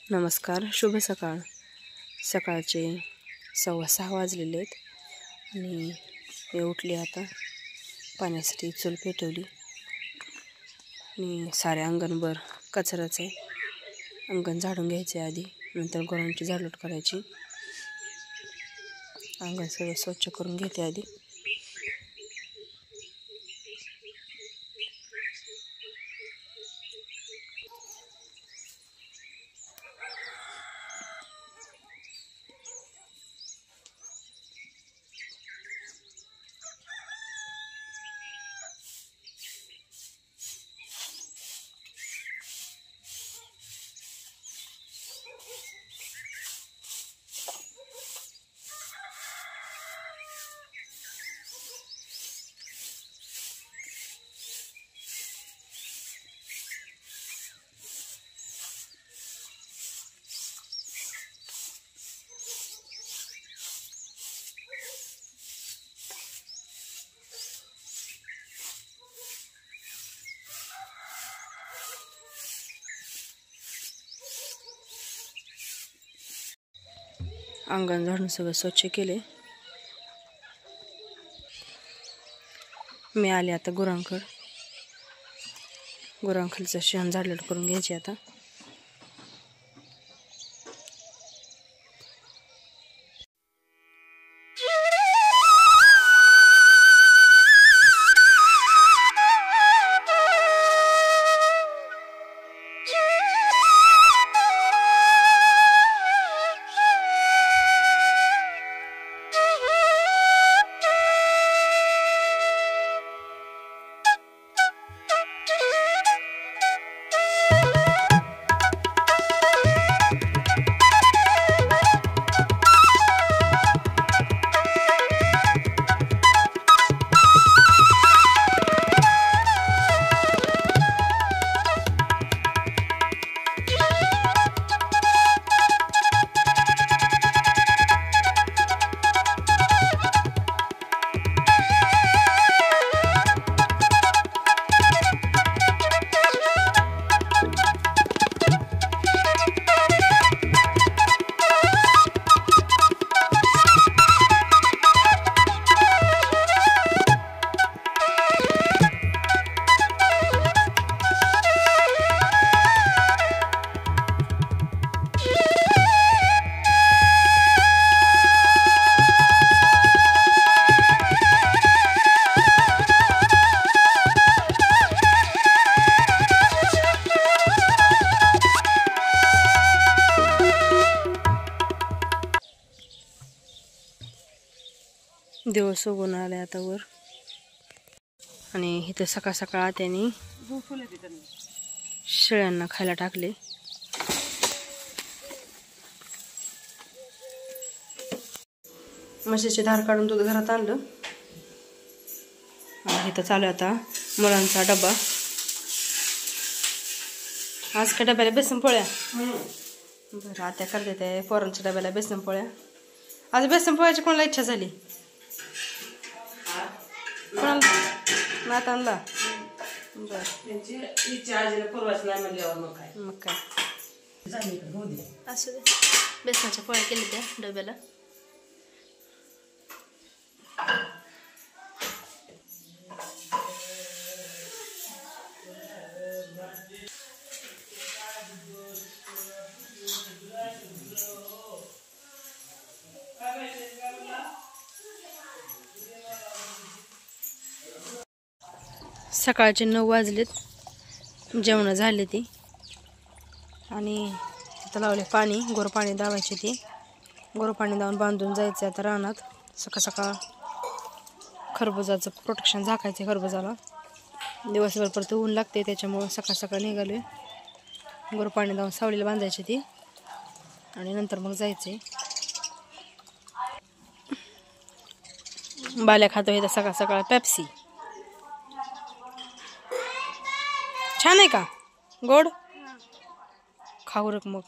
नमस्कार, शुभ सकाळ. सकाळचे 6:15 वाजलेले आहेत आणि मी उठली. आता पाण्यासाठी चूल पेटवली आणि सारे अंगणभर कचराच आहे. अंगण झाडून घ्यायचे आधी, नंतर गुरांची झाडलोट करायची. अंगण सगळं स्वच्छ करून घेते आधी. अंगण झाडून सगळं स्वच्छ केले. मी आले आता गुरांखालचं शेण झाडलोट करून घ्यायचे आता. दिवस उगवून आले आता वर आणि इथं सकाळ सकाळ त्यांनी शेळ्यांना खायला टाकले. म्हशीची धार काढून दूध घरात आणलं आणि इथं चालू आता मुलांचा डबा. आज का डब्याला बेसन पोळ्या? बरं, आता करते ते पोरांच्या डब्याला बेसन पोळ्या. आज बेसन पोळ्याची कोणाला इच्छा झाली? नातानला? बरं, मग काय असू दे. बेसनाच्या पोळ्या केल्या त्या डब्याला. सकाळचे 9 वाजलेत. जेवण झाले ती आणि तिथं लावले पाणी. गोर पाणी दावायचे ती. गोर पाणी दावून बांधून जायचं आता रानात. सकाळ सकाळ खरबुजाचं प्रोटेक्शन झाकायचं. खरबुजाला दिवसभर परत ऊन लागते, त्याच्यामुळं सकाळ सकाळ निघाले. गोर पाणी दावून सावलीला बांधायची ती आणि नंतर मग जायचे. बाल्या खातो हे तर सकाळ सकाळ पेप्सी. छान आहे का? गोड? खाऊ रक मग.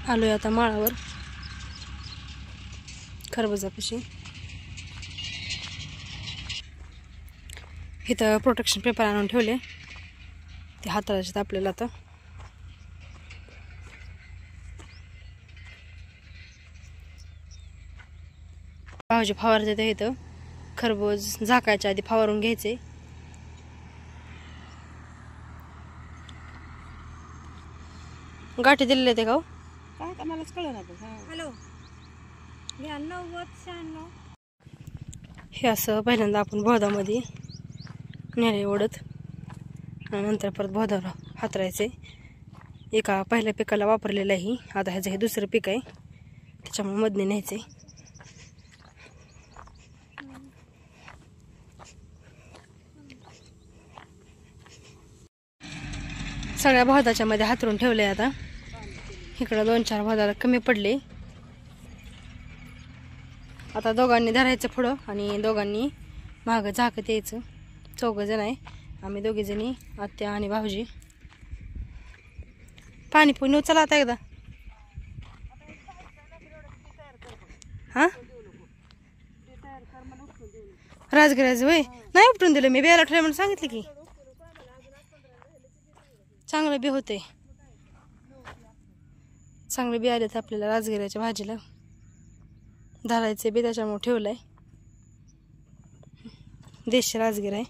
आलोय आता माळावर खरबुजापाशी. इथं प्रोटेक्शन पेपर आणून ठेवले, ते हाताळायचे आपल्याला. आता भाऊजी फवारते ते. इथं खरबूज झाकायच्या आधी फवारून घ्यायचे. गाठी दिलेले ते गाव काय मलाच कळलं ना. हॅलो, हे असं पहिल्यांदा आपण बोधामध्ये नेले ओढत, आणि नंतर परत बोधावर हातरायचे. एका पहिल्या पिकाला वापरलेलं आहे. आता ह्याचं हे दुसरं पीक आहे, त्याच्यामुळे मधने न्यायचे. सगळ्या बोधाच्या मध्ये हातरून ठेवले. आता इकडं 2-4 बोधाला कमी पडले. आता दोघांनी धरायचं पुढं आणि दोघांनी मागं झाकत यायचं. 4 जण आहे आम्ही, 2 जणी, आत्या आणि भाऊजी. पाणी पिऊन चला आता एकदा. हा, राजगिराज वय नाही उपटून दिलं मी, बेला ठेवलं म्हणून सांगितलं की. चांगलं बी होते, चांगले बी आलेत आपल्याला राजगिराच्या भाजीला. धरायचे बी त्याच्यामुळे ठेवलंय. देशी राजगिर आहे.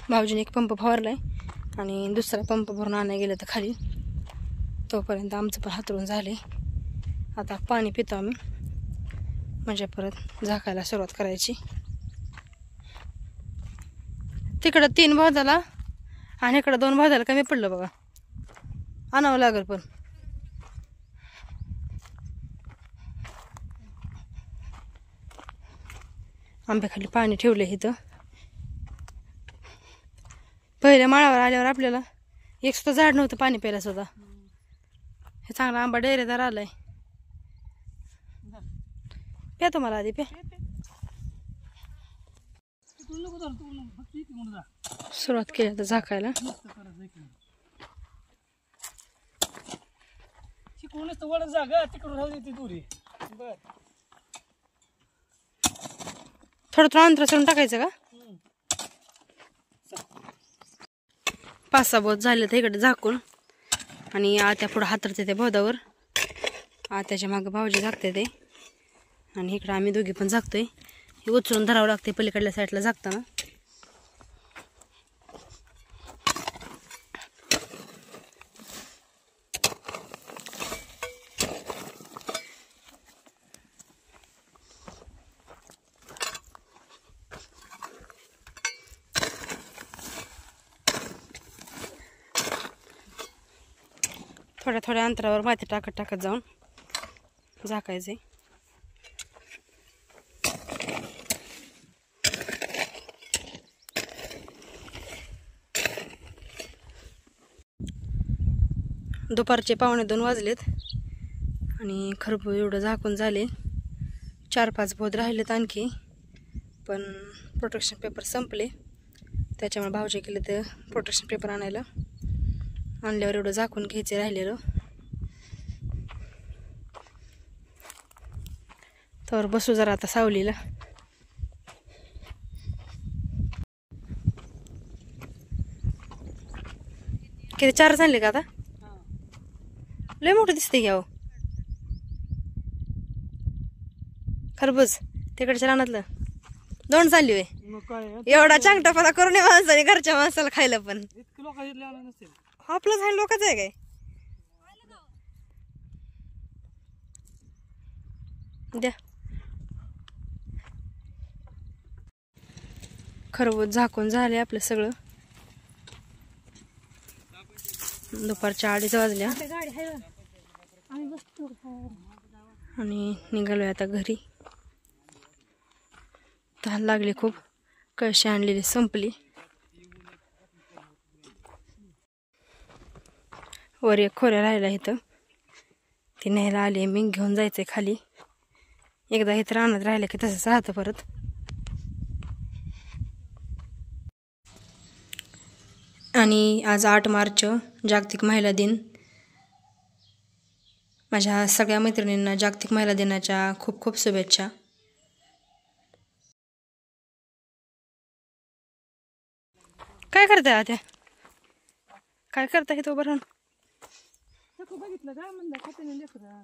भाऊजीने एक पंप फवारलाय आणि दुसरा पंप भरून आणायला गेलं तर खाली. तोपर्यंत आमचं पण हातरून झाले. आता पाणी पितो आम्ही, म्हणजे परत झाकायला सुरुवात करायची. तिकडं 3 बोधाला आणि इकडं 2 बोधाला कमी पडलं बघा. आणावं लागेल पण. आंब्याखाली पाणी ठेवलं इथं. पहिल्या माळावर आल्यावर आपल्याला एक सुद्धा झाड नव्हतं पाणी प्यायला सुद्धा. हे चांगला आंबा डेरेदार आलाय. प्या तुम्हाला आधी, प्या. सुरुवात केली आता झाकायला. थोडं थोडं अंतर सोडून टाकायचं का? 5-6 बोध झाले तर इकडे झाकून, आणि आत्या पुढं हातरते ते बोधावर. आत्याच्या मागं भाऊजी झाकते ते, आणि इकडं आम्ही दोघी पण झाकतोय. हे उचलून धरावं लागते पलीकडल्या साईडला झाकताना. थोड्या थोड्या अंतरावर माती टाकत जाऊन झाकायचे. दुपारचे 1:45 वाजलेत आणि खरबूज एवढं झाकून झाले. 4-5 बोध राहिलेत आणखी, पण प्रोटेक्शन पेपर संपले. त्याच्यामुळे भाऊजी केले तर प्रोटेक्शन पेपर आणायला. आणल्यावर एवढं झाकून घ्यायचे राहिलेलं. तर बसू जरा आता सावलीला. किती 4 आणले का आता? लय मोठं दिसते घ्यावं खरबूज. तिकडच्या रानातलं 2 चालली होय. एवढा चांगटापणा करून माणसाने घरच्या माणसाला खायला पण. आपलंच आहे, लोकच आहे काय? द्या. खरबूज झाकून झाले आपलं सगळं. दुपारच्या 2:30 वाजल्या आणि निघालोय आता घरी. तहान लागली खूप. कळशी आणलेली संपली. वर एक खोऱ्या राहिला इथं, ती न्यायला आली. मी घेऊन जायचंय खाली. एकदा इथं रानात राहिलं की तसंच राहतं परत. आणि आज 8 मार्च जागतिक महिला दिन. माझ्या सगळ्या मैत्रिणींना जागतिक महिला दिनाच्या खूप खूप शुभेच्छा. काय करताय आता? काय करताय तो बरं? बघितलं का म्हणलं खाते लेकरं.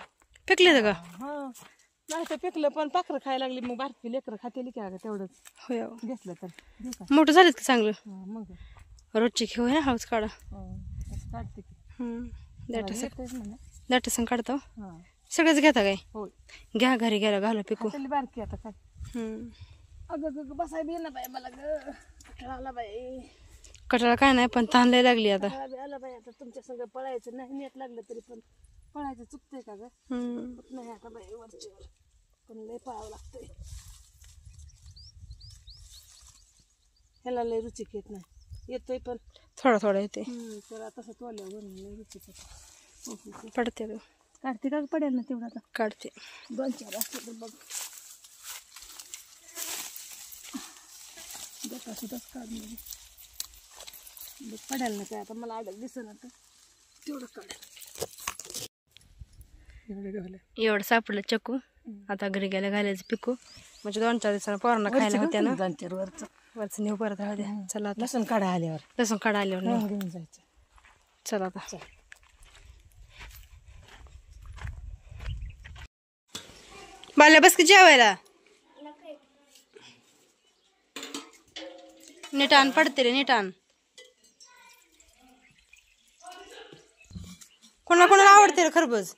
पिकले का? हा नाही तर पिकलं पण पाखरं खायला लागली मग बारकी लेकरं खाते की अगं तेवढंच होय. घेतलं तर घेऊ का? मोठं झालेत का चांगलं? मग रोजची घेऊ ना हळूच काढा. काढते की दाटसंग काढतो. हा सगळंच घेता काय? होय घ्या घरी गेला घाला पिकू. बारकी आता काय अगं बसाय बी ना बाई मला कटाळा आला बाई. कटाळा काय नाही पण ताण लय लागली आता. आला बाई आता तुमच्या संग पळायचं नाही नेट लागलं तरी पण पळायचं चुकतंय का ग? होत नाही आता बाई वरचीवर पण लय पळावं लागतंय. ह्याला लय रुचिक येत नाही येतोय पण थोडा थोडा येते. तर तसं तोल्यावर लय रुचिक येते. पडते ग. काढते का पडेल ना तेवढं आता काढते. 2-4 असते तर बघ देता सुद्धाच काढ म्हणजे बघ पडेल ना काय आता मला आडत दिसत ना तर तेवढं काढ. एवढं सापडलं चक्कू. आता घरी गेल्या घालायचं पिकू म्हणजे 2-4 दिवसांना पोरांना खायला होत्या ना. वरचं नेऊ परत राहू द्या. चला आता लसूण काढा आल्यावर लसूण काढा आल्यावर नेऊ. घेऊन जायचं. चला आता बाल्या बस की जेवायला. नीट आण पडते रे नीट आण. कोणाला आवडते रे खरबूज?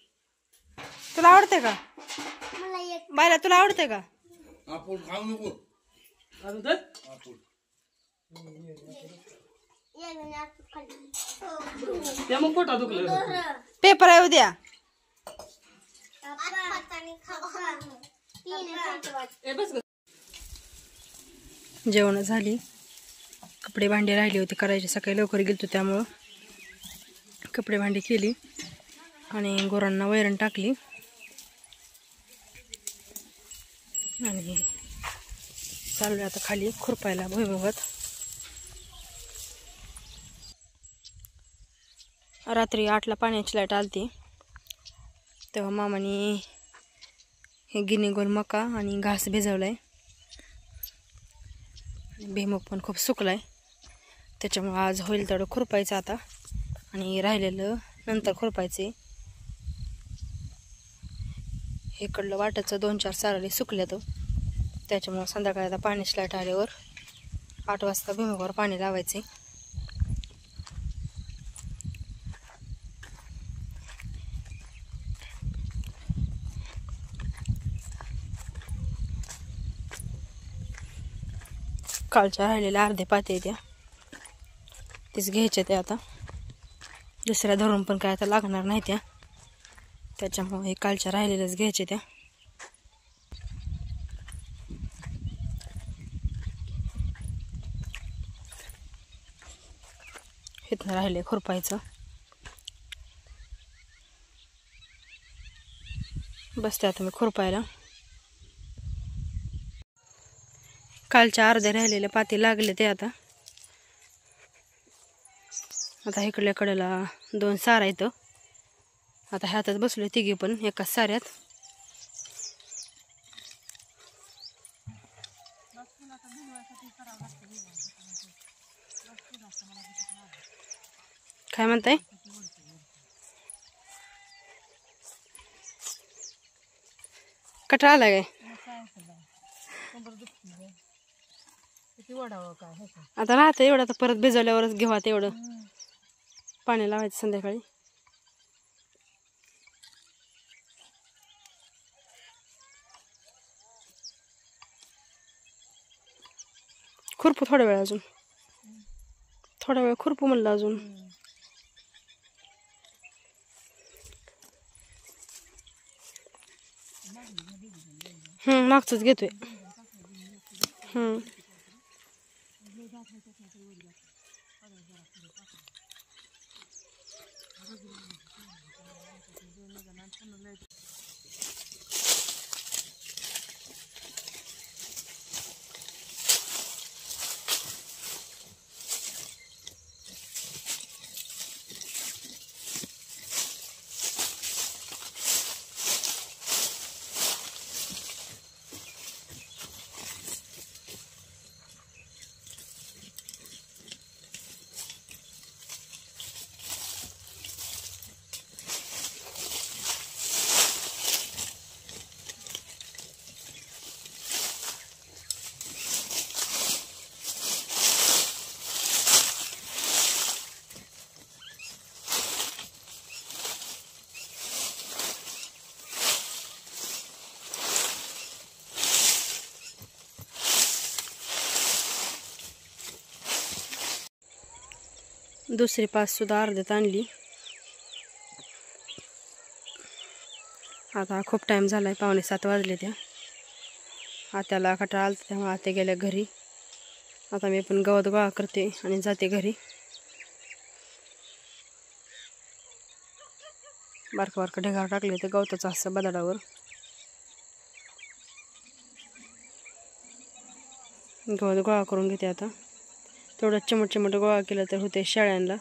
तुला आवडते का बायला? तुला आवडते का? पेपर आहे उद्या. जेवण झाली. कपडे भांडी राहिली होती करायची. सकाळी लवकर गेलतो त्यामुळं कपडे भांडी केली आणि गुरांना वैरण टाकली आणि चालू आता खाली खुरपायला भुईमुगात. रात्री 8ला पाण्याची लाईट आलती तेव्हा मामाने हे गिनी गोल मका आणि घास भिजवलाय. भुईमुग पण खूप सुकलाय त्याच्यामुळे आज होईल तेवढं खुरपायचं आता आणि राहिलेलं नंतर खुरपायचे. इकडलं वाटाचं 2-4 साराले सुकल्या तो त्याच्यामुळे संध्याकाळी आता पाण्याची लाईट आल्यावर 8 वाजता भुईमुगावर पाणी लावायचे. कालच्या राहिलेल्या अर्धे पाते त्या तीच घ्यायच्या त्या आता. दुसऱ्या धरून पण काय आता लागणार नाही त्या त्याच्यामुळे कालच्या राहिलेल्याच घ्यायच्या त्या. इथनं राहिले खुरपायचं. बसते आता मी खुरपायला. कालच्या अर्धे राहिलेले पाती लागले ते आता. आता इकडल्या कडेला 2 सारा येतं. आता ह्यातच बसले तिघी पण एकाच साऱ्यात. काय म्हणताय? कटाळा आला काय? आता राहतं एवढं. आता परत भिजवल्यावरच घेऊ आता एवढं पाणी लावायचं संध्याकाळी. खुरपू थोडा वेळ अजून. थोडा वेळ खुरपू म्हणलं अजून. मागचंच घेतोय. दुसरी पाचसुद्धा अर्ध्यात आणली. आता खूप टाईम झाला आहे, 6:45 वाजले. त्या आत्याला कंटाळा आला त्यामुळे आत्या गेल्या घरी. आता मी पण गवत गोळा करते आणि जाते घरी. बारकं बारकं ढेगार टाकले ते गवताचं असं बदाडावर. गवत गोळा करून घेते आता. तेवढं चिमट गोळा केलं तर होते शेळ्यांना.